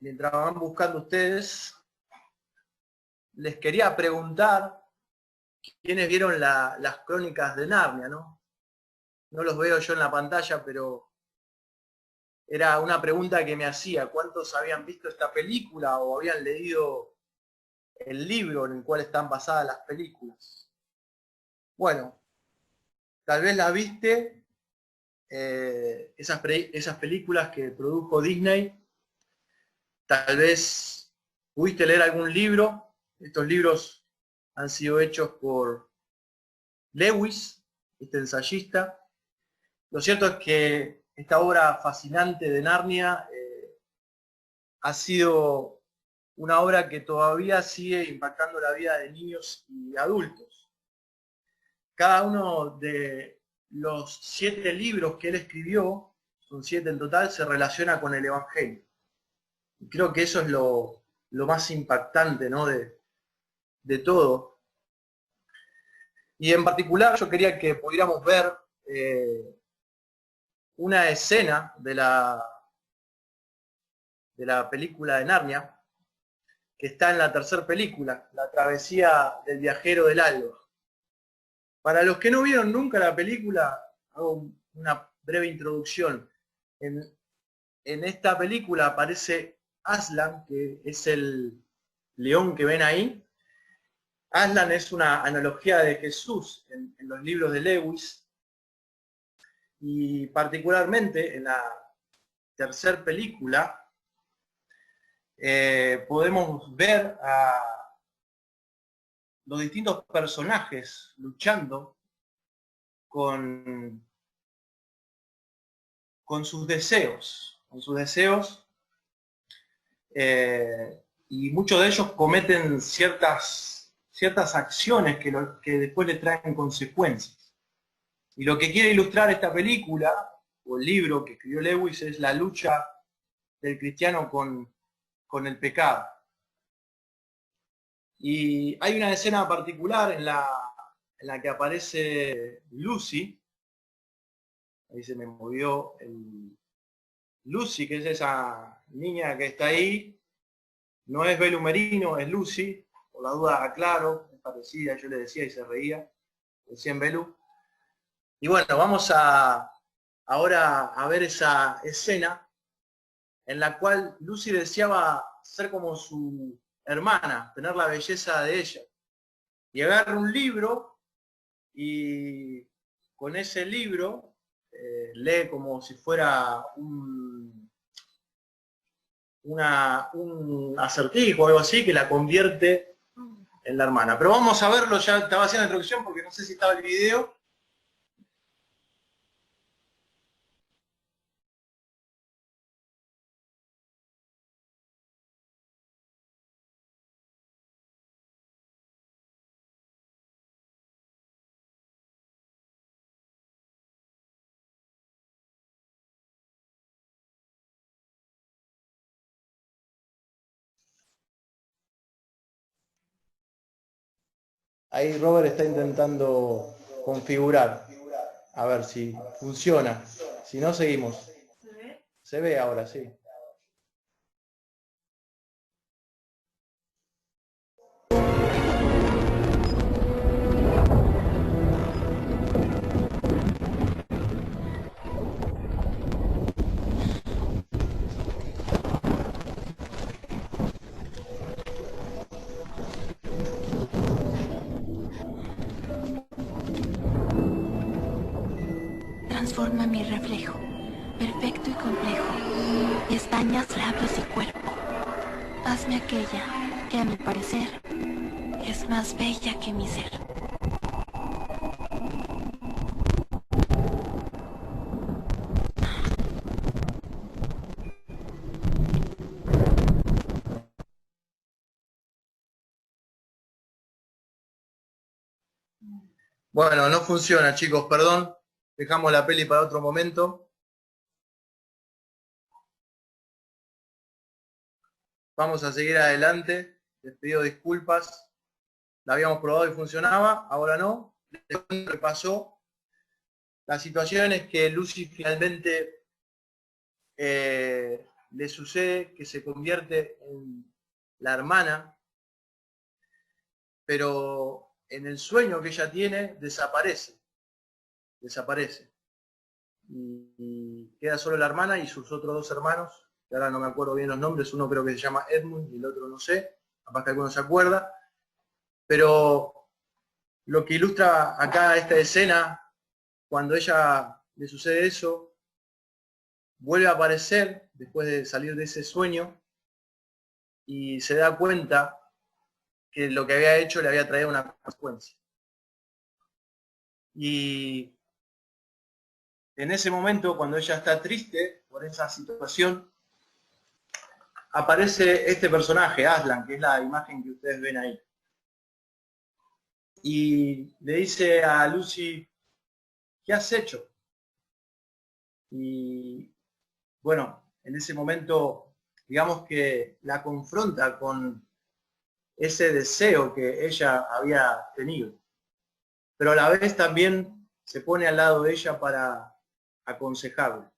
mientras van buscando ustedes, les quería preguntar quiénes vieron las Crónicas de Narnia, ¿no? No los veo yo en la pantalla, pero era una pregunta que me hacía. ¿Cuántos habían visto esta película o habían leído el libro en el cual están basadas las películas? Bueno, tal vez las viste, esas películas que produjo Disney. Tal vez pudiste leer algún libro. Estos libros han sido hechos por Lewis, este ensayista. Lo cierto es que esta obra fascinante de Narnia ha sido una obra que todavía sigue impactando la vida de niños y adultos. Cada uno de los 7 libros que él escribió, son 7 en total, se relaciona con el Evangelio. Y creo que eso es lo más impactante, ¿no? de todo. Y en particular yo quería que pudiéramos ver una escena de la película de Narnia, que está en la tercera película, La travesía del viajero del alba. Para los que no vieron nunca la película, hago una breve introducción. En esta película aparece Aslan, que es el león que ven ahí. Aslan es una analogía de Jesús en los libros de Lewis, y particularmente en la tercera película podemos ver a los distintos personajes luchando con sus deseos, y muchos de ellos cometen ciertas acciones que después le traen consecuencias. Y lo que quiere ilustrar esta película, o el libro que escribió Lewis, es la lucha del cristiano con el pecado. Y hay una escena particular en la que aparece Lucy. Ahí se me movió Lucy, que es esa niña que está ahí. No es Belu Merino, es Lucy. Por la duda aclaro, es parecida, yo le decía y se reía. Decían Belu. Y bueno, vamos ahora a ver esa escena en la cual Lucy deseaba ser como su hermana, tener la belleza de ella. Y agarra un libro y con ese libro lee como si fuera un acertijo o algo así, que la convierte en la hermana. Pero vamos a verlo, ya estaba haciendo la introducción porque no sé si estaba el video. Ahí Robert está intentando configurar. A ver si funciona. Si no, seguimos. ¿Se ve? Se ve ahora, sí. Transforma mi reflejo, perfecto y complejo, pestañas, labios y cuerpo. Hazme aquella que a mi parecer es más bella que mi ser. Bueno, no funciona, chicos, perdón. Dejamos la peli para otro momento. Vamos a seguir adelante. Les pido disculpas. La habíamos probado y funcionaba, ahora no. Lo que pasó. La situación es que Lucy finalmente le sucede que se convierte en la hermana, pero en el sueño que ella tiene desaparece. Y queda solo la hermana y sus otros dos hermanos, que ahora no me acuerdo bien los nombres, uno creo que se llama Edmund y el otro no sé, capaz que alguno se acuerda, pero lo que ilustra acá esta escena, cuando ella le sucede eso, vuelve a aparecer después de salir de ese sueño y se da cuenta que lo que había hecho le había traído una consecuencia. Y en ese momento, cuando ella está triste por esa situación, aparece este personaje, Aslan, que es la imagen que ustedes ven ahí. Y le dice a Lucy, ¿qué has hecho? Y bueno, en ese momento, digamos que la confronta con ese deseo que ella había tenido. Pero a la vez también se pone al lado de ella para aconsejarle.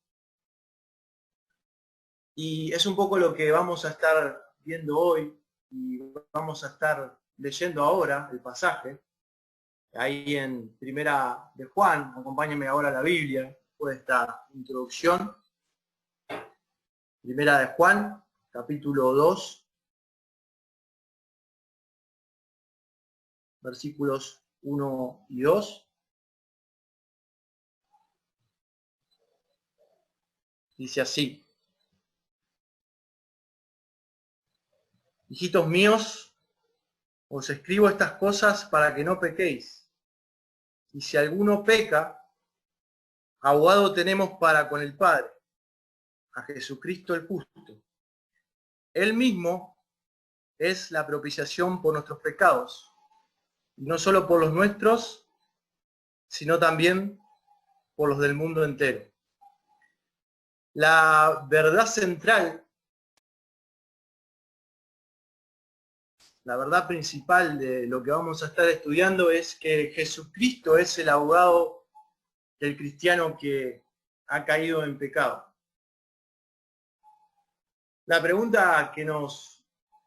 Y es un poco lo que vamos a estar viendo hoy y vamos a estar leyendo ahora el pasaje. Ahí en Primera de Juan, acompáñenme ahora a la Biblia, después de esta introducción. Primera de Juan, capítulo 2, versículos 1 y 2. Dice así: hijitos míos, os escribo estas cosas para que no pequéis. Y si alguno peca, abogado tenemos para con el Padre, a Jesucristo el justo. Él mismo es la propiciación por nuestros pecados, y no solo por los nuestros, sino también por los del mundo entero. La verdad central, la verdad principal de lo que vamos a estar estudiando es que Jesucristo es el abogado del cristiano que ha caído en pecado. La pregunta que nos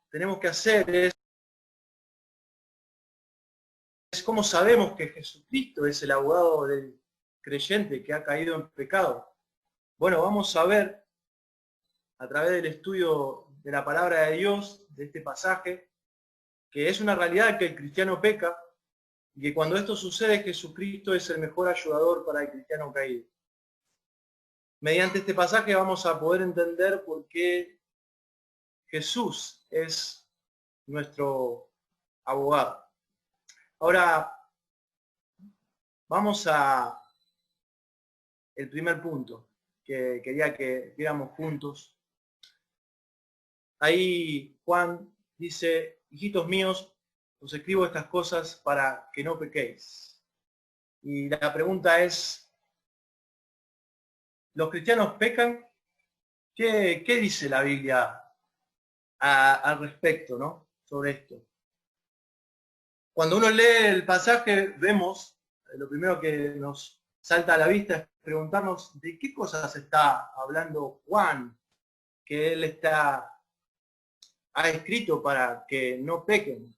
tenemos que hacer es ¿cómo sabemos que Jesucristo es el abogado del creyente que ha caído en pecado? Bueno, vamos a ver a través del estudio de la palabra de Dios, de este pasaje, que es una realidad que el cristiano peca y que cuando esto sucede Jesucristo es el mejor ayudador para el cristiano caído. Mediante este pasaje vamos a poder entender por qué Jesús es nuestro abogado. Ahora, vamos a el primer punto que quería que viéramos juntos. Ahí Juan dice, hijitos míos, os escribo estas cosas para que no pequéis. Y la pregunta es, ¿los cristianos pecan? ¿Qué dice la Biblia al respecto, ¿no? Sobre esto? Cuando uno lee el pasaje, vemos, lo primero que nos salta a la vista es preguntarnos de qué cosas está hablando Juan, que él ha escrito para que no pequen.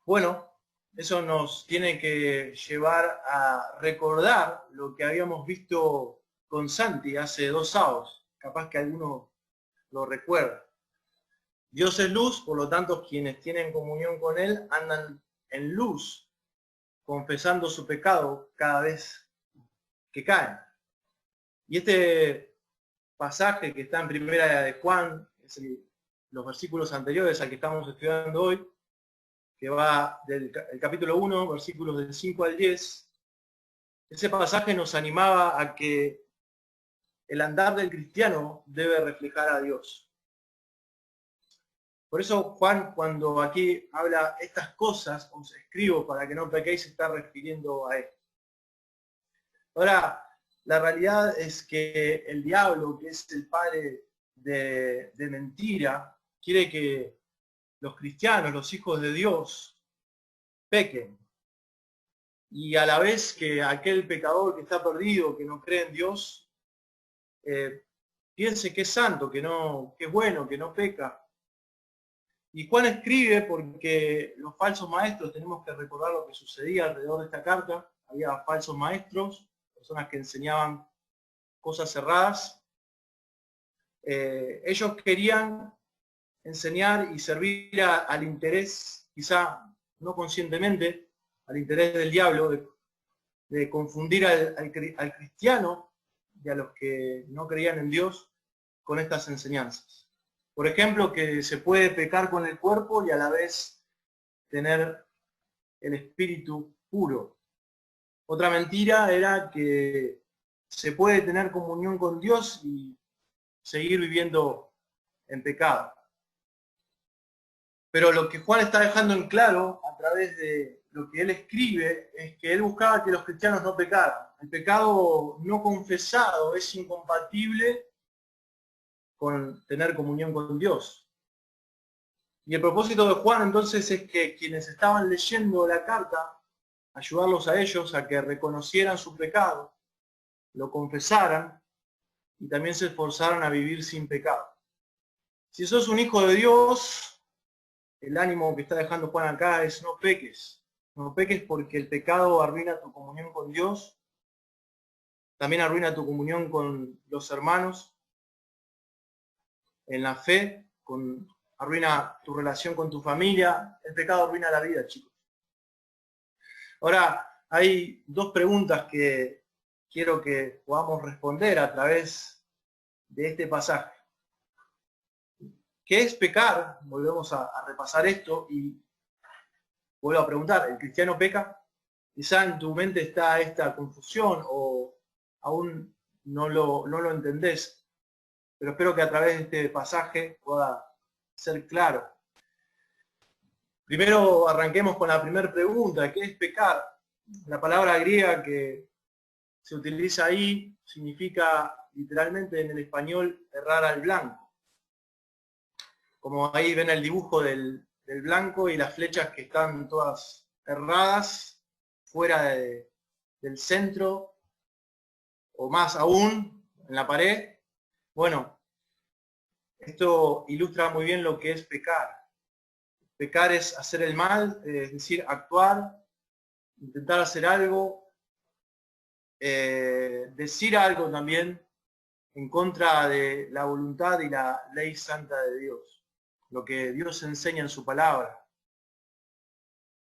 Bueno, eso nos tiene que llevar a recordar lo que habíamos visto con Santi hace 2 sábados. Capaz que alguno lo recuerda. Dios es luz, por lo tanto quienes tienen comunión con Él andan en luz, confesando su pecado cada vez que caen. Y este pasaje que está en Primera de Juan, es los versículos anteriores al que estamos estudiando hoy, que va del capítulo 1, versículos del 5 al 10, ese pasaje nos animaba a que el andar del cristiano debe reflejar a Dios. Por eso Juan, cuando aquí habla estas cosas, os escribo para que no pequéis, se está refiriendo a esto. Ahora, la realidad es que el diablo, que es el padre de mentira, quiere que los cristianos, los hijos de Dios, pequen. Y a la vez que aquel pecador que está perdido, que no cree en Dios, piense que es santo, que es bueno, que no peca. Y Juan escribe porque los falsos maestros, tenemos que recordar lo que sucedía alrededor de esta carta, había falsos maestros, personas que enseñaban cosas cerradas. Ellos querían enseñar y servir al interés, quizá no conscientemente, al interés del diablo, de confundir al cristiano y a los que no creían en Dios con estas enseñanzas. Por ejemplo, que se puede pecar con el cuerpo y a la vez tener el espíritu puro. Otra mentira era que se puede tener comunión con Dios y seguir viviendo en pecado. Pero lo que Juan está dejando en claro a través de lo que él escribe es que él buscaba que los cristianos no pecaran. El pecado no confesado es incompatible con tener comunión con Dios. Y el propósito de Juan entonces es que quienes estaban leyendo la carta, ayudarlos a ellos a que reconocieran su pecado, lo confesaran y también se esforzaran a vivir sin pecado. Si sos un hijo de Dios, el ánimo que está dejando Juan acá es no peques. No peques porque el pecado arruina tu comunión con Dios, también arruina tu comunión con los hermanos en la fe, arruina tu relación con tu familia. El pecado arruina la vida, chicos. Ahora, hay dos preguntas que quiero que podamos responder a través de este pasaje. ¿Qué es pecar? Volvemos a repasar esto y vuelvo a preguntar, ¿el cristiano peca? Quizá en tu mente está esta confusión o aún no lo entendés, pero espero que a través de este pasaje pueda ser claro. Primero arranquemos con la primera pregunta, ¿qué es pecar? La palabra griega que se utiliza ahí significa literalmente en el español errar al blanco. Como ahí ven el dibujo del blanco y las flechas que están todas erradas, fuera del centro, o más aún, en la pared. Bueno, esto ilustra muy bien lo que es pecar. Pecar es hacer el mal, es decir, actuar, intentar hacer algo, decir algo también en contra de la voluntad y la ley santa de Dios, lo que Dios enseña en su palabra.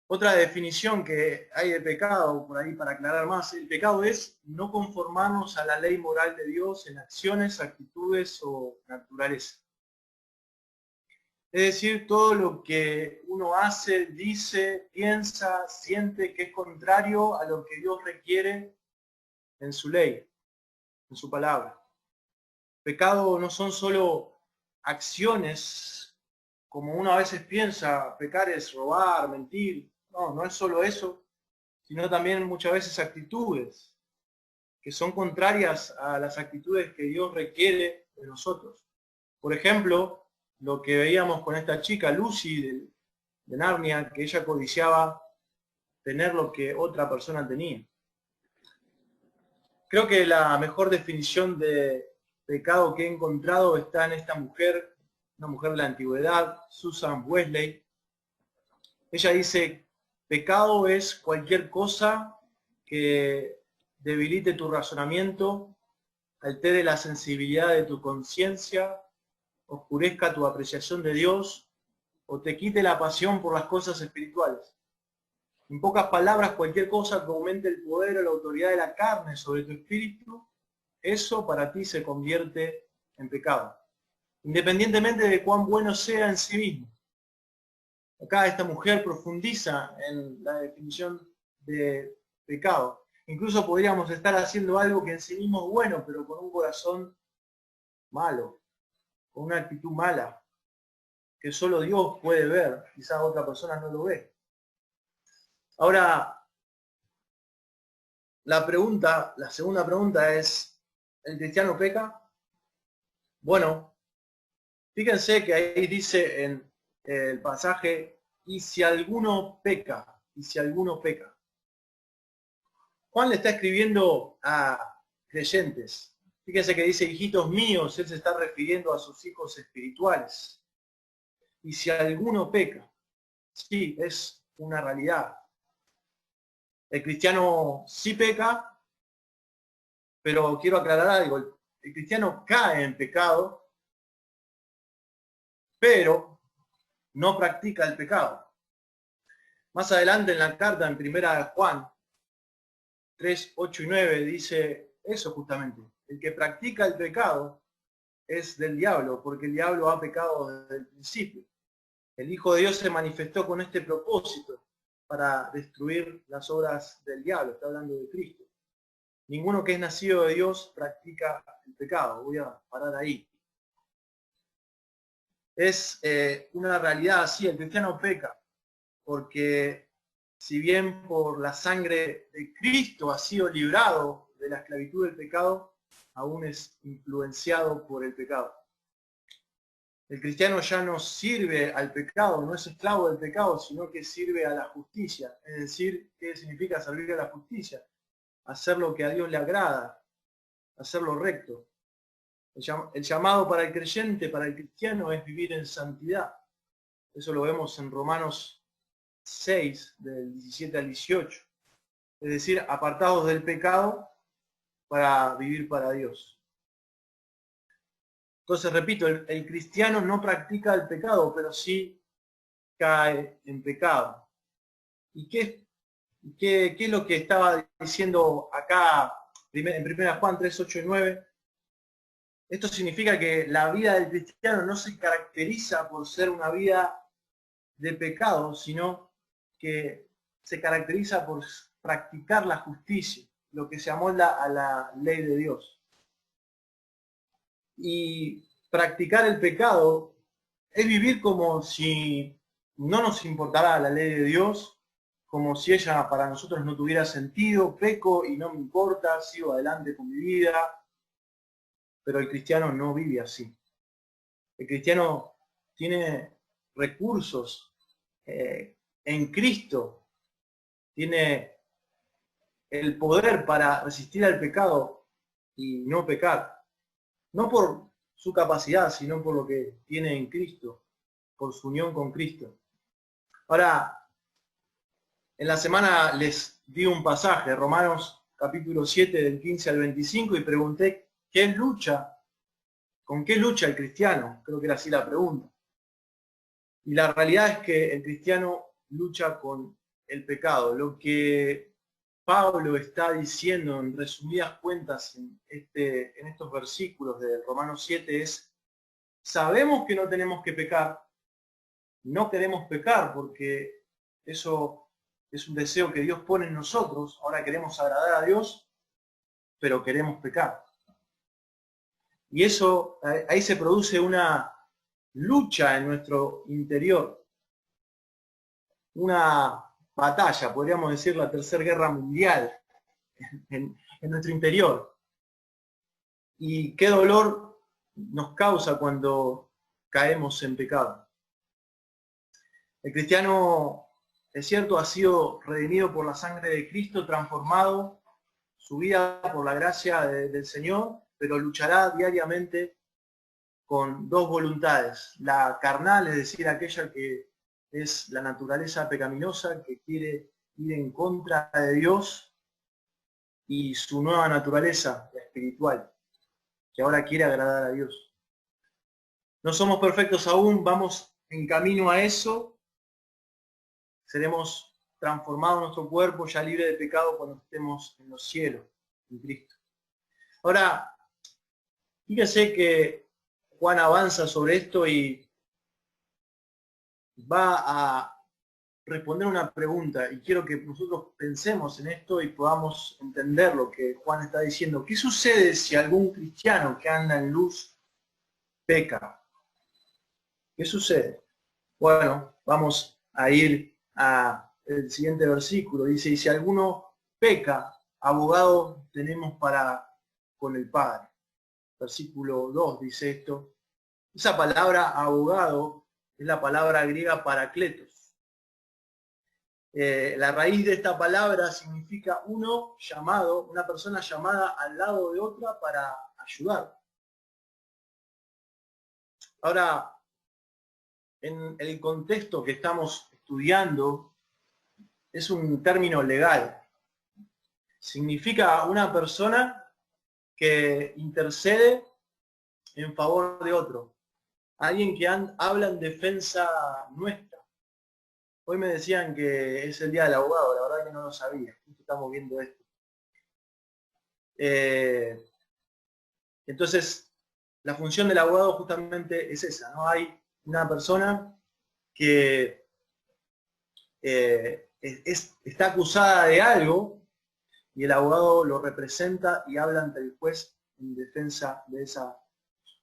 Otra definición que hay de pecado, por ahí para aclarar más, el pecado es no conformarnos a la ley moral de Dios en acciones, actitudes o naturaleza. Es decir, todo lo que uno hace, dice, piensa, siente que es contrario a lo que Dios requiere en su ley, en su palabra. Pecado no son solo acciones, como uno a veces piensa, pecar es robar, mentir. No, no es solo eso, sino también muchas veces actitudes que son contrarias a las actitudes que Dios requiere de nosotros. Por ejemplo, lo que veíamos con esta chica, Lucy, de Narnia, que ella codiciaba tener lo que otra persona tenía. Creo que la mejor definición de pecado que he encontrado está en esta mujer, una mujer de la antigüedad, Susan Wesley. Ella dice, pecado es cualquier cosa que debilite tu razonamiento, altere la sensibilidad de tu conciencia, oscurezca tu apreciación de Dios o te quite la pasión por las cosas espirituales. En pocas palabras, cualquier cosa que aumente el poder o la autoridad de la carne sobre tu espíritu, eso para ti se convierte en pecado, independientemente de cuán bueno sea en sí mismo. Acá esta mujer profundiza en la definición de pecado. Incluso podríamos estar haciendo algo que en sí mismo es bueno, pero con un corazón malo, con una actitud mala, que solo Dios puede ver, quizás otra persona no lo ve. Ahora, la segunda pregunta es, ¿el cristiano peca? Bueno, fíjense que ahí dice en el pasaje, y si alguno peca, y si alguno peca. Juan le está escribiendo a creyentes, Fíjense que dice, hijitos míos, él se está refiriendo a sus hijos espirituales. Y si alguno peca, sí, es una realidad. El cristiano sí peca, pero quiero aclarar algo. El cristiano cae en pecado, pero no practica el pecado. Más adelante en la carta, en 1 Juan 3, 8 y 9, dice eso justamente. El que practica el pecado es del diablo, porque el diablo ha pecado desde el principio. El Hijo de Dios se manifestó con este propósito para destruir las obras del diablo. Está hablando de Cristo. Ninguno que es nacido de Dios practica el pecado. Voy a parar ahí. Es una realidad así. El cristiano peca porque si bien por la sangre de Cristo ha sido librado de la esclavitud del pecado, aún es influenciado por el pecado. El cristiano ya no sirve al pecado, no es esclavo del pecado, sino que sirve a la justicia. Es decir, ¿qué significa servir a la justicia? Hacer lo que a Dios le agrada, hacer lo recto. El llamado para el creyente, para el cristiano, es vivir en santidad. Eso lo vemos en Romanos 6, del 17 al 18. Es decir, apartados del pecado para vivir para Dios. Entonces, repito, el cristiano no practica el pecado, pero sí cae en pecado. ¿Y qué es lo que estaba diciendo acá en 1 Juan 3, 8 y 9? Esto significa que la vida del cristiano no se caracteriza por ser una vida de pecado, sino que se caracteriza por practicar la justicia, lo que se amolda a la ley de Dios. Y practicar el pecado es vivir como si no nos importara la ley de Dios, como si ella para nosotros no tuviera sentido, peco y no me importa, sigo adelante con mi vida. Pero el cristiano no vive así. El cristiano tiene recursos en Cristo, tiene el poder para resistir al pecado y no pecar. No por su capacidad, sino por lo que tiene en Cristo, por su unión con Cristo. Ahora, en la semana les di un pasaje, Romanos capítulo 7, del 15 al 25, y pregunté, ¿con qué lucha el cristiano? Creo que era así la pregunta. Y la realidad es que el cristiano lucha con el pecado. Lo que Pablo está diciendo en resumidas cuentas en estos versículos de Romanos 7 es, sabemos que no tenemos que pecar, no queremos pecar porque eso es un deseo que Dios pone en nosotros, ahora queremos agradar a Dios, pero queremos pecar. Y eso, ahí se produce una lucha en nuestro interior, una batalla, podríamos decir la Tercera Guerra Mundial en nuestro interior. Y qué dolor nos causa cuando caemos en pecado. El cristiano, es cierto, ha sido redimido por la sangre de Cristo, transformado su vida por la gracia del Señor, pero luchará diariamente con dos voluntades. La carnal, es decir, aquella que es la naturaleza pecaminosa, que quiere ir en contra de Dios, y su nueva naturaleza, la espiritual, que ahora quiere agradar a Dios. No somos perfectos aún, vamos en camino a eso. Seremos transformados en nuestro cuerpo, ya libre de pecado, cuando estemos en los cielos, en Cristo. Ahora, fíjense que Juan avanza sobre esto y va a responder una pregunta, y quiero que nosotros pensemos en esto y podamos entender lo que Juan está diciendo. ¿Qué sucede si algún cristiano que anda en luz peca? ¿Qué sucede? Bueno, vamos a ir al siguiente versículo. Dice, y si alguno peca, abogado tenemos con el Padre. Versículo 2 dice esto. Esa palabra abogado es la palabra griega parakletos. La raíz de esta palabra significa uno llamado, una persona llamada al lado de otra para ayudar. Ahora, en el contexto que estamos estudiando, es un término legal. Significa una persona que intercede en favor de otro. Alguien que habla en defensa nuestra. Hoy me decían que es el día del abogado, la verdad que no lo sabía. Estamos viendo esto. Entonces, la función del abogado justamente es esa, ¿no? Hay una persona que está acusada de algo y el abogado lo representa y habla ante el juez en defensa de esa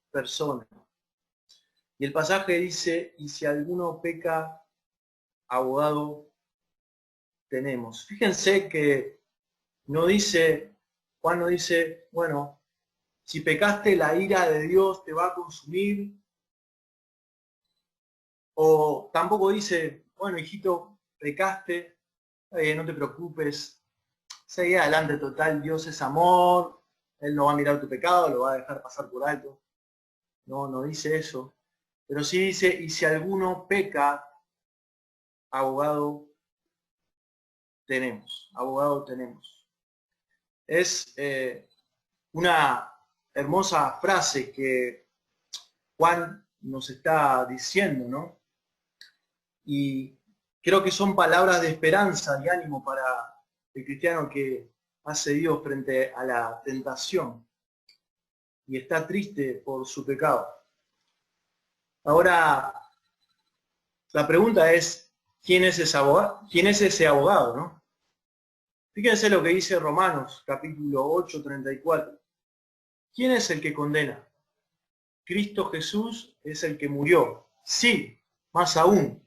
persona. Y el pasaje dice, y si alguno peca, abogado tenemos. Fíjense que no dice, Juan no dice, bueno, si pecaste la ira de Dios te va a consumir. O tampoco dice, bueno, hijito, pecaste, no te preocupes, seguí adelante, total, Dios es amor, Él no va a mirar tu pecado, lo va a dejar pasar por alto. No, no dice eso. Pero sí dice, y si alguno peca, abogado tenemos, abogado tenemos. Es una hermosa frase que Juan nos está diciendo, ¿no? Y creo que son palabras de esperanza y ánimo para el cristiano que ha cedido frente a la tentación y está triste por su pecado. Ahora, la pregunta es, ¿quién es ese abogado? ¿Quién es ese abogado, no? Fíjense lo que dice Romanos, capítulo 8, 34. ¿Quién es el que condena? Cristo Jesús es el que murió. Sí, más aún,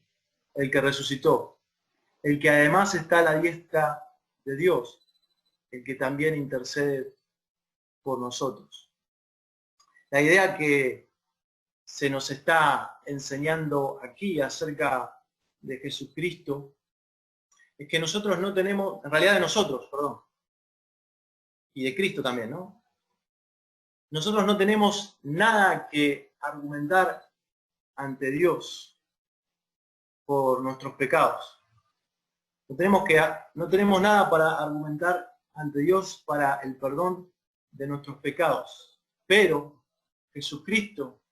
el que resucitó. El que además está a la diestra de Dios. El que también intercede por nosotros. La idea que se nos está enseñando aquí acerca de Jesucristo es que nosotros no tenemos, en realidad de nosotros, perdón, y de Cristo también, ¿no? Nosotros no tenemos nada que argumentar ante Dios por nuestros pecados. No tenemos nada para argumentar ante Dios para el perdón de nuestros pecados. Pero Jesucristo,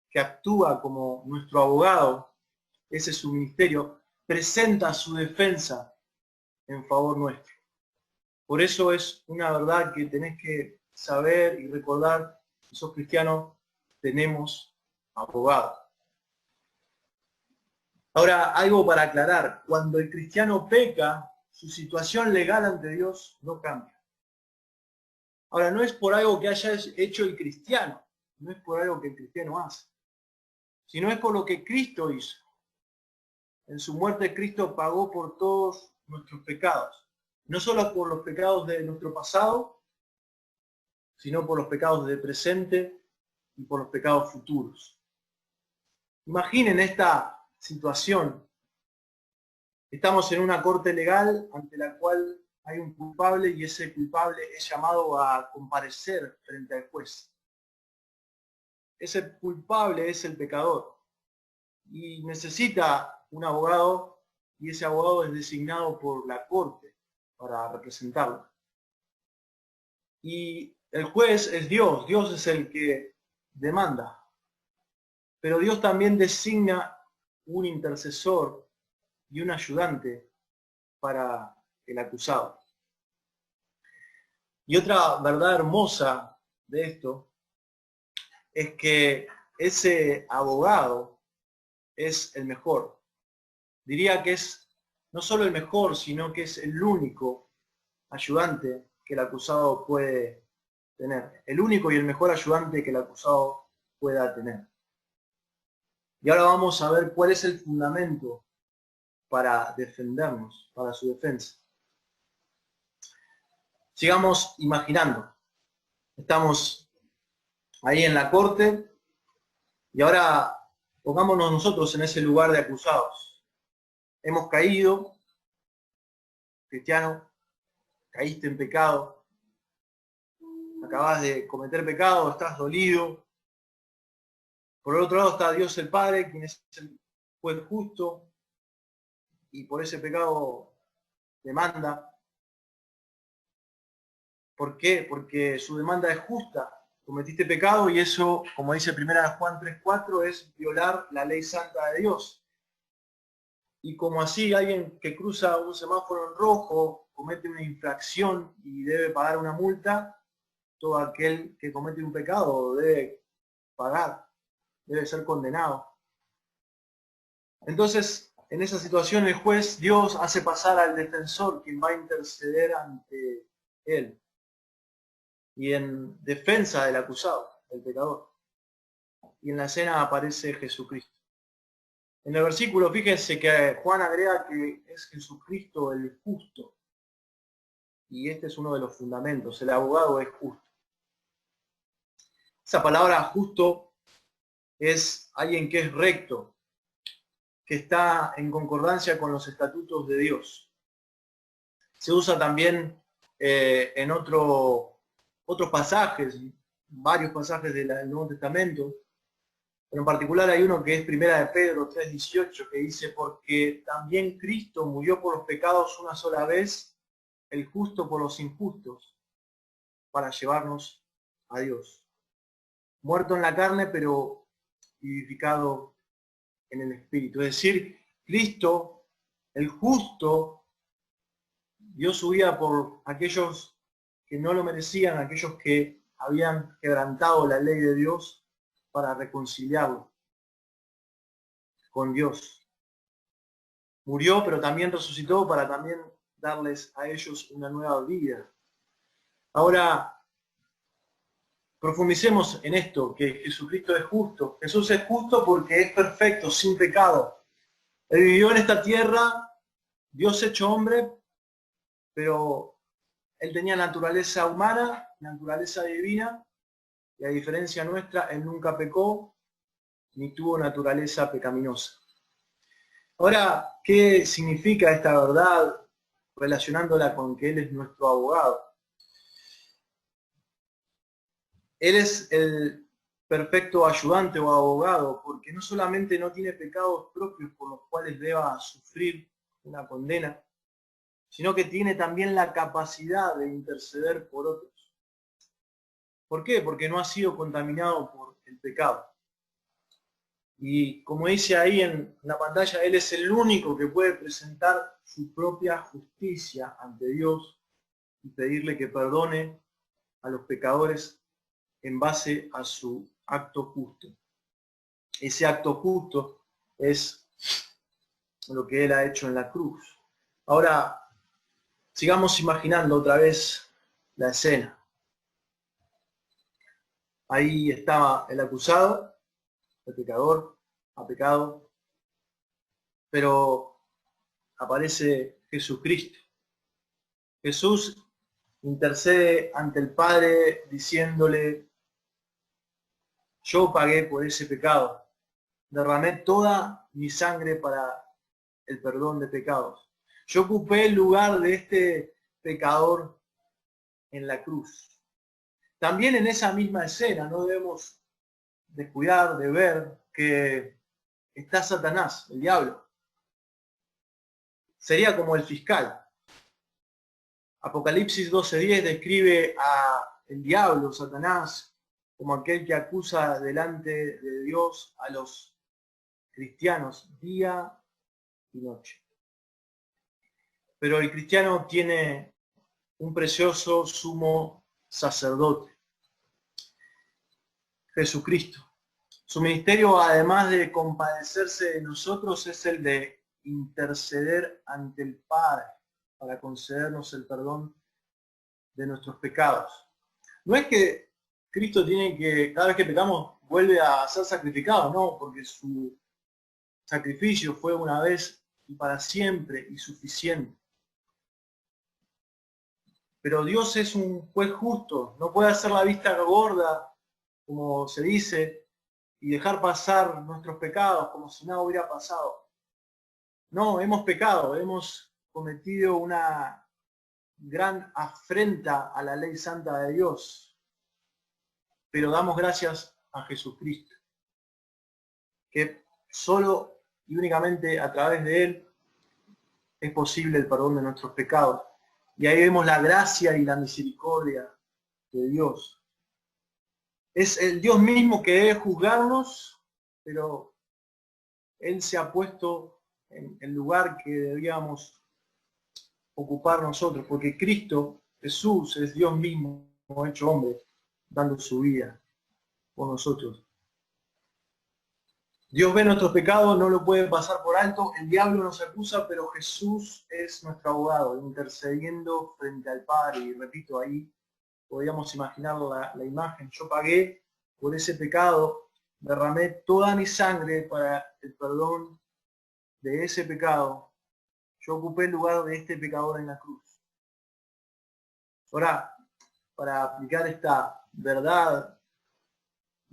que actúa como nuestro abogado, ese es su ministerio, presenta su defensa en favor nuestro. Por eso es una verdad que tenés que saber y recordar, si sos cristiano, tenemos abogado. Ahora, algo para aclarar, cuando el cristiano peca, su situación legal ante Dios no cambia. Ahora, no es por algo que haya hecho el cristiano, no es por algo que el cristiano hace, sino es por lo que Cristo hizo. En su muerte Cristo pagó por todos nuestros pecados, no solo por los pecados de nuestro pasado, sino por los pecados del presente y por los pecados futuros. Imaginen esta situación. Estamos en una corte legal ante la cual hay un culpable y ese culpable es llamado a comparecer frente al juez. Ese culpable es el pecador y necesita un abogado y ese abogado es designado por la corte para representarlo. Y el juez es Dios, Dios es el que demanda. Pero Dios también designa un intercesor y un ayudante para el acusado. Y otra verdad hermosa de esto es que ese abogado es el mejor. Diría que es no solo el mejor, sino que es el único ayudante que el acusado puede tener. El único y el mejor ayudante que el acusado pueda tener. Y ahora vamos a ver cuál es el fundamento para defendernos, para su defensa. Sigamos imaginando. Estamos ahí en la corte y ahora pongámonos nosotros en ese lugar de acusados. Hemos caído, cristiano, caíste en pecado. acabas de cometer pecado, estás dolido. Por el otro lado está Dios el Padre, quien es el juez justo, y por ese pecado demanda. ¿Por qué? Porque su demanda es justa. Cometiste pecado y eso, como dice 1 Juan 3:4, es violar la ley santa de Dios. Y como así alguien que cruza un semáforo en rojo comete una infracción y debe pagar una multa, todo aquel que comete un pecado debe pagar, debe ser condenado. Entonces, en esa situación el juez, Dios, hace pasar al defensor, quien va a interceder ante él y en defensa del acusado, del pecador. Y en la escena aparece Jesucristo. En el versículo, fíjense que Juan agrega que es Jesucristo el justo. Y este es uno de los fundamentos, el abogado es justo. Esa palabra justo es alguien que es recto, que está en concordancia con los estatutos de Dios. Se usa también en otros pasajes, varios pasajes del Nuevo Testamento, pero en particular hay uno que es 1 de Pedro 3:18, que dice, porque también Cristo murió por los pecados una sola vez, el justo por los injustos, para llevarnos a Dios. Muerto en la carne, pero vivificado en el Espíritu. Es decir, Cristo, el justo, dio su vida por aquellos que no lo merecían, aquellos que habían quebrantado la ley de Dios, para reconciliarlo con Dios. Murió, pero también resucitó para también darles a ellos una nueva vida. Ahora, profundicemos en esto, que Jesucristo es justo. Jesús es justo porque es perfecto, sin pecado. Él vivió en esta tierra, Dios hecho hombre, pero Él tenía naturaleza humana, naturaleza divina, y a diferencia nuestra, Él nunca pecó, ni tuvo naturaleza pecaminosa. Ahora, ¿qué significa esta verdad relacionándola con que Él es nuestro abogado? Él es el perfecto ayudante o abogado, porque no solamente no tiene pecados propios por los cuales deba sufrir una condena, sino que tiene también la capacidad de interceder por otros. ¿Por qué? Porque no ha sido contaminado por el pecado. Y como dice ahí en la pantalla, Él es el único que puede presentar su propia justicia ante Dios y pedirle que perdone a los pecadores en base a su acto justo. Ese acto justo es lo que Él ha hecho en la cruz. Ahora, sigamos imaginando otra vez la escena. Ahí estaba el acusado, el pecador, ha pecado, pero aparece Jesucristo. Jesús intercede ante el Padre diciéndole, yo pagué por ese pecado, derramé toda mi sangre para el perdón de pecados. Yo ocupé el lugar de este pecador en la cruz. También en esa misma escena no debemos descuidar de ver que está Satanás, el diablo. Sería como el fiscal. Apocalipsis 12:10 describe a el diablo, Satanás, como aquel que acusa delante de Dios a los cristianos día y noche. Pero el cristiano tiene un precioso sumo sacerdote, Jesucristo. Su ministerio, además de compadecerse de nosotros, es el de interceder ante el Padre para concedernos el perdón de nuestros pecados. No es que Cristo tiene que, cada vez que pecamos, vuelve a ser sacrificado, no, porque su sacrificio fue una vez y para siempre y suficiente. Pero Dios es un juez justo, no puede hacer la vista gorda, como se dice, y dejar pasar nuestros pecados como si nada hubiera pasado. No, hemos pecado, hemos cometido una gran afrenta a la ley santa de Dios. pero damos gracias a Jesucristo, que solo y únicamente a través de Él es posible el perdón de nuestros pecados. Y ahí vemos la gracia y la misericordia de Dios. Es el Dios mismo que debe juzgarnos, pero Él se ha puesto en el lugar que debíamos ocupar nosotros, porque Cristo, Jesús, es Dios mismo hecho hombre, dando su vida por nosotros. Dios ve nuestros pecados, no lo puede pasar por alto, el diablo nos acusa, pero Jesús es nuestro abogado, intercediendo frente al Padre. Y repito, ahí podríamos imaginar la imagen. Yo pagué por ese pecado, derramé toda mi sangre para el perdón de ese pecado. Yo ocupé el lugar de este pecador en la cruz. Ahora, para aplicar esta verdad,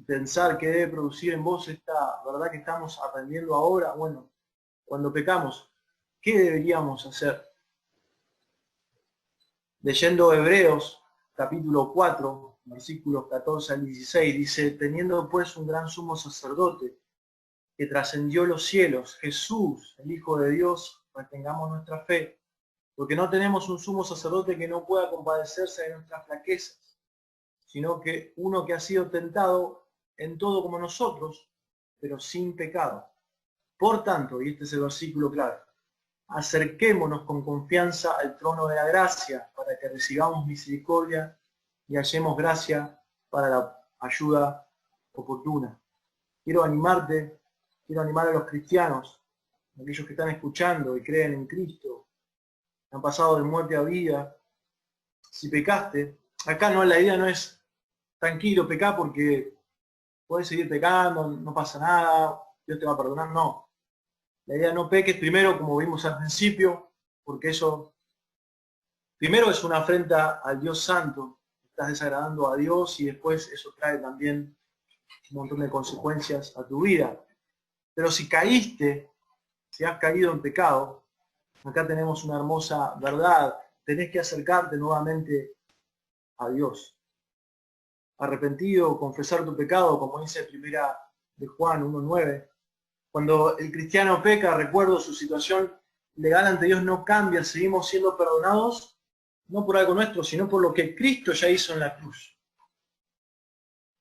pensar que debe producir en vos esta verdad que estamos aprendiendo ahora, bueno, cuando pecamos, ¿qué deberíamos hacer? Leyendo Hebreos, capítulo 4, versículos 14 al 16, dice, teniendo pues un gran sumo sacerdote que trascendió los cielos, Jesús, el Hijo de Dios, retengamos nuestra fe, porque no tenemos un sumo sacerdote que no pueda compadecerse de nuestras flaquezas, sino que uno que ha sido tentado en todo como nosotros, pero sin pecado. Por tanto, y este es el versículo clave, acerquémonos con confianza al trono de la gracia para que recibamos misericordia y hallemos gracia para la ayuda oportuna. Quiero animarte, quiero animar a los cristianos, aquellos que están escuchando y creen en Cristo, han pasado de muerte a vida. Si pecaste, acá la idea no es tranquilo, pecá porque puedes seguir pecando, no pasa nada, Dios te va a perdonar, no. La idea no peques primero, como vimos al principio, porque eso primero es una afrenta al Dios Santo, estás desagradando a Dios y después eso trae también un montón de consecuencias a tu vida. Pero si caíste, si has caído en pecado, acá tenemos una hermosa verdad, tenés que acercarte nuevamente a Dios. Arrepentido, confesar tu pecado, como dice primera de Juan 1:9. Cuando el cristiano peca, recuerdo, su situación legal ante Dios no cambia, seguimos siendo perdonados, no por algo nuestro, sino por lo que Cristo ya hizo en la cruz.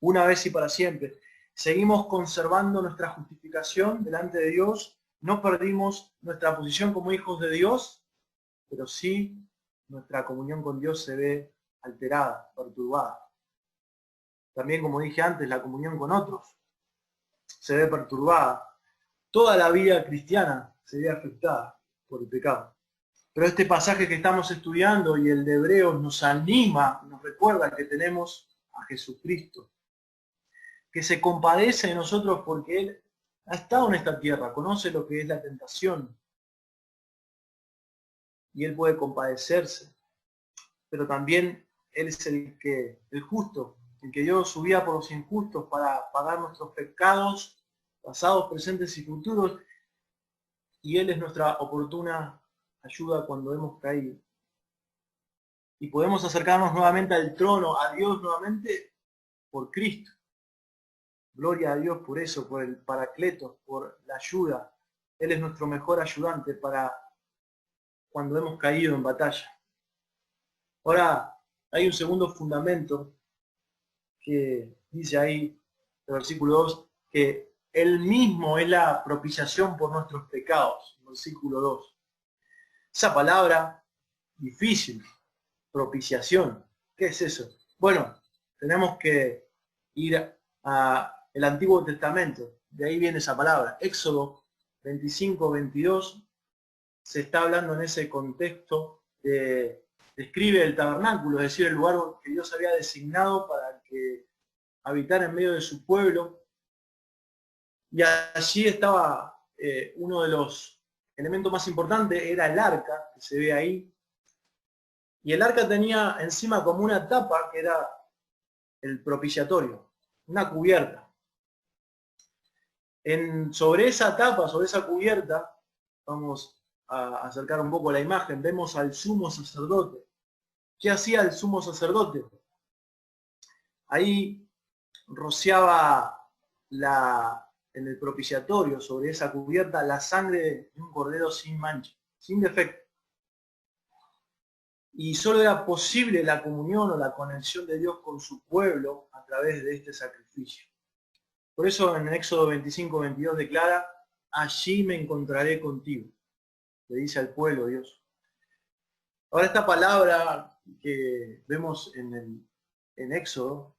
Una vez y para siempre. Seguimos conservando nuestra justificación delante de Dios, no perdimos nuestra posición como hijos de Dios, pero sí nuestra comunión con Dios se ve alterada, perturbada. También, como dije antes, la comunión con otros se ve perturbada. Toda la vida cristiana se ve afectada por el pecado. Pero este pasaje que estamos estudiando y el de Hebreos nos anima, nos recuerda que tenemos a Jesucristo, que se compadece de nosotros porque Él ha estado en esta tierra, conoce lo que es la tentación y Él puede compadecerse. Pero también Él es el justo, el que dio su vida por los injustos para pagar nuestros pecados pasados, presentes y futuros, y Él es nuestra oportuna ayuda cuando hemos caído. Y podemos acercarnos nuevamente al trono, a Dios nuevamente, por Cristo. Gloria a Dios por eso, por el Paracletos, por la ayuda. Él es nuestro mejor ayudante para cuando hemos caído en batalla. Ahora, hay un segundo fundamento que dice ahí, el versículo 2, que Él mismo es la propiciación por nuestros pecados. Versículo 2. Esa palabra difícil, propiciación. ¿Qué es eso? Bueno, tenemos que ir al Antiguo Testamento. De ahí viene esa palabra. Éxodo 25-22 se está hablando en ese contexto describe el tabernáculo, es decir, el lugar que Dios había designado para que habitara en medio de su pueblo. Y allí estaba uno de los elementos más importantes, era el arca, que se ve ahí. Y el arca tenía encima como una tapa que era el propiciatorio, una cubierta. Sobre esa tapa, sobre esa cubierta, vamos a acercar un poco la imagen, vemos al sumo sacerdote. ¿Qué hacía el sumo sacerdote? Ahí rociaba en el propiciatorio, sobre esa cubierta, la sangre de un cordero sin mancha, sin defecto. Y solo era posible la comunión o la conexión de Dios con su pueblo a través de este sacrificio. Por eso en Éxodo 25-22 declara, allí me encontraré contigo, le dice al pueblo Dios. Ahora esta palabra que vemos en Éxodo,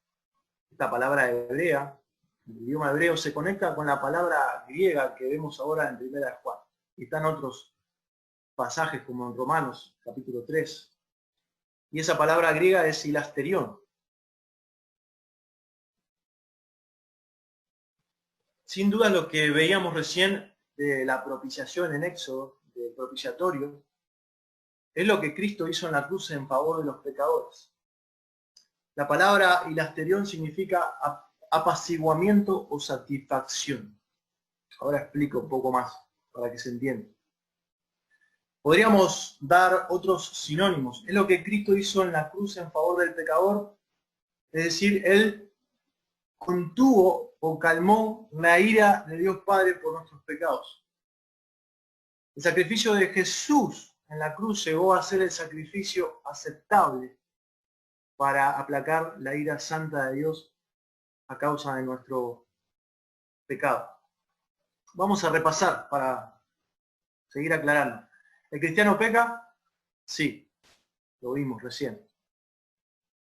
esta palabra hebrea, en el idioma hebreo, se conecta con la palabra griega que vemos ahora en 1 Juan. Y están otros pasajes como en Romanos, capítulo 3. Y esa palabra griega es hilasterión. Sin duda lo que veíamos recién de la propiciación en Éxodo, del propiciatorio, es lo que Cristo hizo en la cruz en favor de los pecadores. La palabra hilasterión significa apaciguamiento o satisfacción. Ahora explico un poco más para que se entienda. Podríamos dar otros sinónimos. Es lo que Cristo hizo en la cruz en favor del pecador. Es decir, Él contuvo o calmó la ira de Dios Padre por nuestros pecados. El sacrificio de Jesús en la cruz llegó a ser el sacrificio aceptable para aplacar la ira santa de Dios a causa de nuestro pecado. Vamos a repasar para seguir aclarando. ¿El cristiano peca? Sí, lo vimos recién.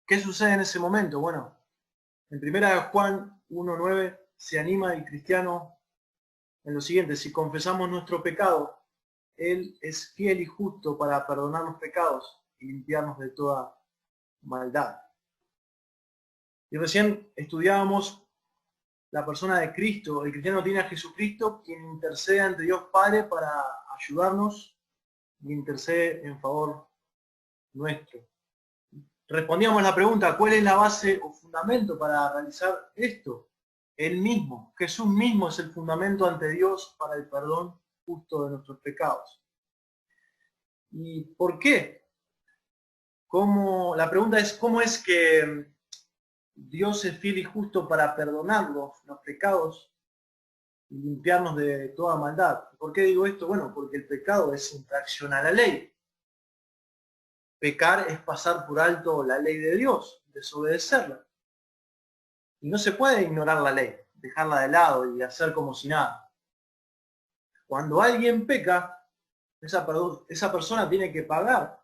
¿Qué sucede en ese momento? Bueno, en 1 Juan 1:9 se anima el cristiano en lo siguiente: si confesamos nuestro pecado, Él es fiel y justo para perdonar los pecados y limpiarnos de toda maldad. Y recién estudiábamos la persona de Cristo. El cristiano tiene a Jesucristo, quien intercede ante Dios Padre para ayudarnos y intercede en favor nuestro. Respondíamos la pregunta, ¿cuál es la base o fundamento para realizar esto? Él mismo, Jesús mismo es el fundamento ante Dios para el perdón justo de nuestros pecados. ¿Y por qué? La pregunta es, ¿cómo es que Dios es fiel y justo para perdonarnos los pecados y limpiarnos de toda maldad? ¿Por qué digo esto? Bueno, porque el pecado es infracción a la ley. Pecar es pasar por alto la ley de Dios, desobedecerla. Y no se puede ignorar la ley, dejarla de lado y hacer como si nada. Cuando alguien peca, esa persona tiene que pagar.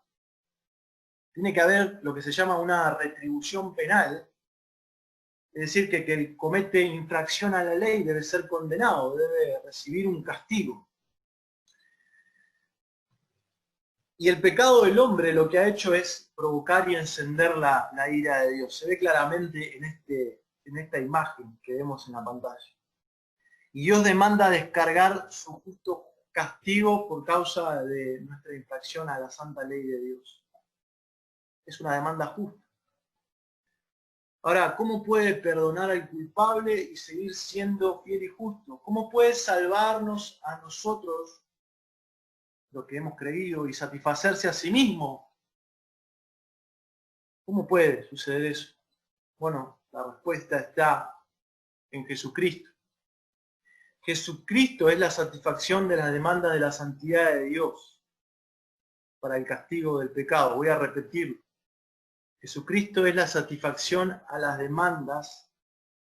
Tiene que haber lo que se llama una retribución penal. Es decir, que el comete infracción a la ley debe ser condenado, debe recibir un castigo. Y el pecado del hombre lo que ha hecho es provocar y encender la ira de Dios. Se ve claramente en esta imagen que vemos en la pantalla. Y Dios demanda descargar su justo castigo por causa de nuestra infracción a la santa ley de Dios. Es una demanda justa. Ahora, ¿cómo puede perdonar al culpable y seguir siendo fiel y justo? ¿Cómo puede salvarnos a nosotros, lo que hemos creído, y satisfacerse a sí mismo? ¿Cómo puede suceder eso? Bueno, la respuesta está en Jesucristo. Jesucristo es la satisfacción de las demandas de la santidad de Dios para el castigo del pecado. Voy a repetirlo. Jesucristo es la satisfacción a las demandas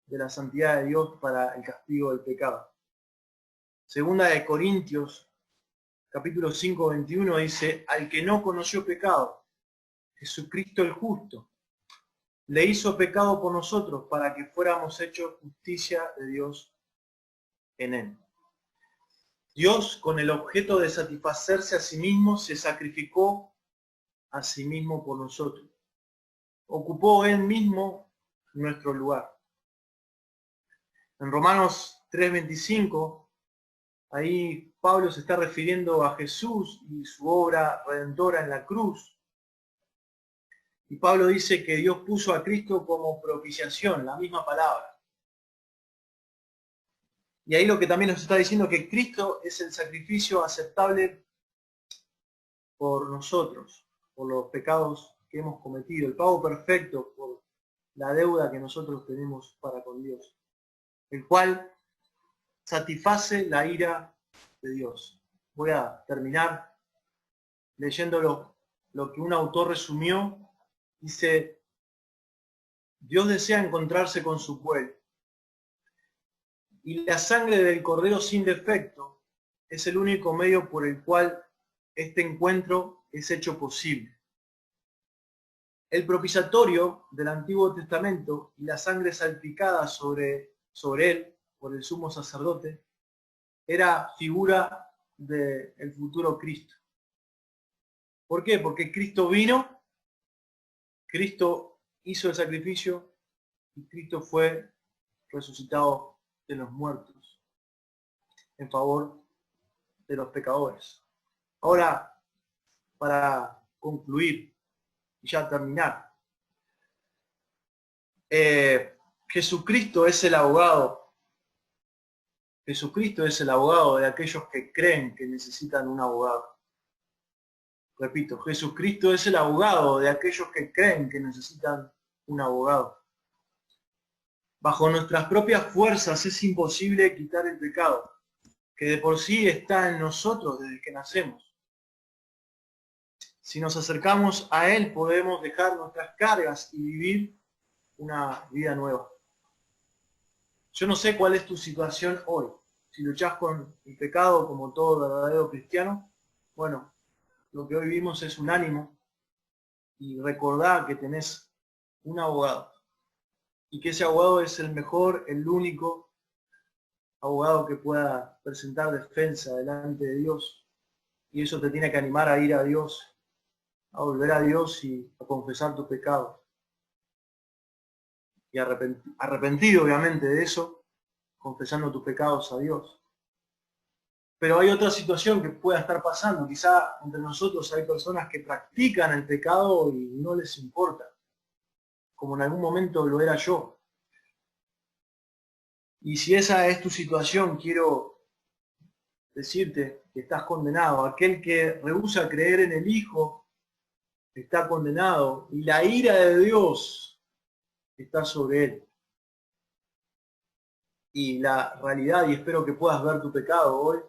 de la santidad de Dios para el castigo del pecado. Segunda de Corintios, capítulo 5:21 dice, al que no conoció pecado, Jesucristo el justo, le hizo pecado por nosotros para que fuéramos hechos justicia de Dios en él. Dios, con el objeto de satisfacerse a sí mismo, se sacrificó a sí mismo por nosotros. Ocupó él mismo nuestro lugar. En Romanos 3:25, ahí Pablo se está refiriendo a Jesús y su obra redentora en la cruz. Y Pablo dice que Dios puso a Cristo como propiciación, la misma palabra. Y ahí lo que también nos está diciendo es que Cristo es el sacrificio aceptable por nosotros, por los pecados que hemos cometido, el pago perfecto por la deuda que nosotros tenemos para con Dios, el cual satisface la ira de Dios. Voy a terminar leyendo lo que un autor resumió. Dice: Dios desea encontrarse con su pueblo, y la sangre del Cordero sin defecto es el único medio por el cual este encuentro es hecho posible. El propiciatorio del Antiguo Testamento y la sangre salpicada sobre él por el sumo sacerdote era figura del futuro Cristo. ¿Por qué? Porque Cristo vino, Cristo hizo el sacrificio y Cristo fue resucitado de los muertos en favor de los pecadores. Ahora, para concluir y ya terminar, Jesucristo es el abogado. Jesucristo es el abogado de aquellos que creen que necesitan un abogado. Repito, Jesucristo es el abogado de aquellos que creen que necesitan un abogado. Bajo nuestras propias fuerzas es imposible quitar el pecado, que de por sí está en nosotros desde que nacemos. Si nos acercamos a Él, podemos dejar nuestras cargas y vivir una vida nueva. Yo no sé cuál es tu situación hoy. Si luchás con el pecado como todo verdadero cristiano, bueno, lo que hoy vimos es un ánimo, y recordá que tenés un abogado, y que ese abogado es el mejor, el único abogado que pueda presentar defensa delante de Dios, y eso te tiene que animar a ir a Dios, a volver a Dios y a confesar tus pecados. Y arrepentido obviamente de eso, confesando tus pecados a Dios. Pero hay otra situación que pueda estar pasando. Quizá entre nosotros hay personas que practican el pecado y no les importa, como en algún momento lo era yo. Y si esa es tu situación, quiero decirte que estás condenado. Aquel que rehúsa creer en el Hijo está condenado, y la ira de Dios está sobre él. Y la realidad, y espero que puedas ver tu pecado hoy,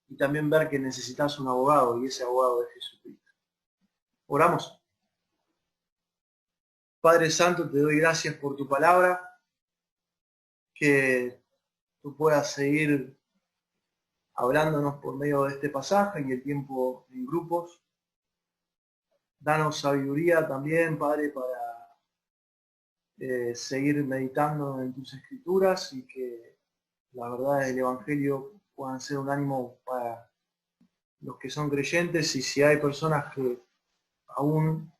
y también ver que necesitas un abogado, y ese abogado es Jesucristo. Oramos. Padre Santo, te doy gracias por tu palabra, que tú puedas seguir hablándonos por medio de este pasaje y el tiempo en grupos. Danos sabiduría también, Padre, para seguir meditando en tus escrituras, y que las verdades del Evangelio puedan ser un ánimo para los que son creyentes. Y si hay personas que aún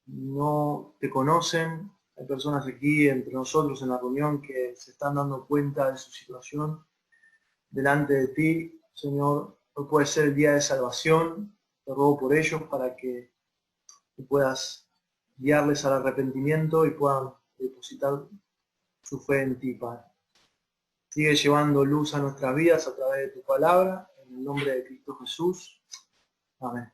no te conocen, hay personas aquí entre nosotros en la reunión que se están dando cuenta de su situación delante de ti, Señor, hoy puede ser el día de salvación. Te ruego por ellos para que tú puedas guiarles al arrepentimiento y puedan depositar su fe en ti, Padre. Sigue llevando luz a nuestras vidas a través de tu palabra, en el nombre de Cristo Jesús. Amén.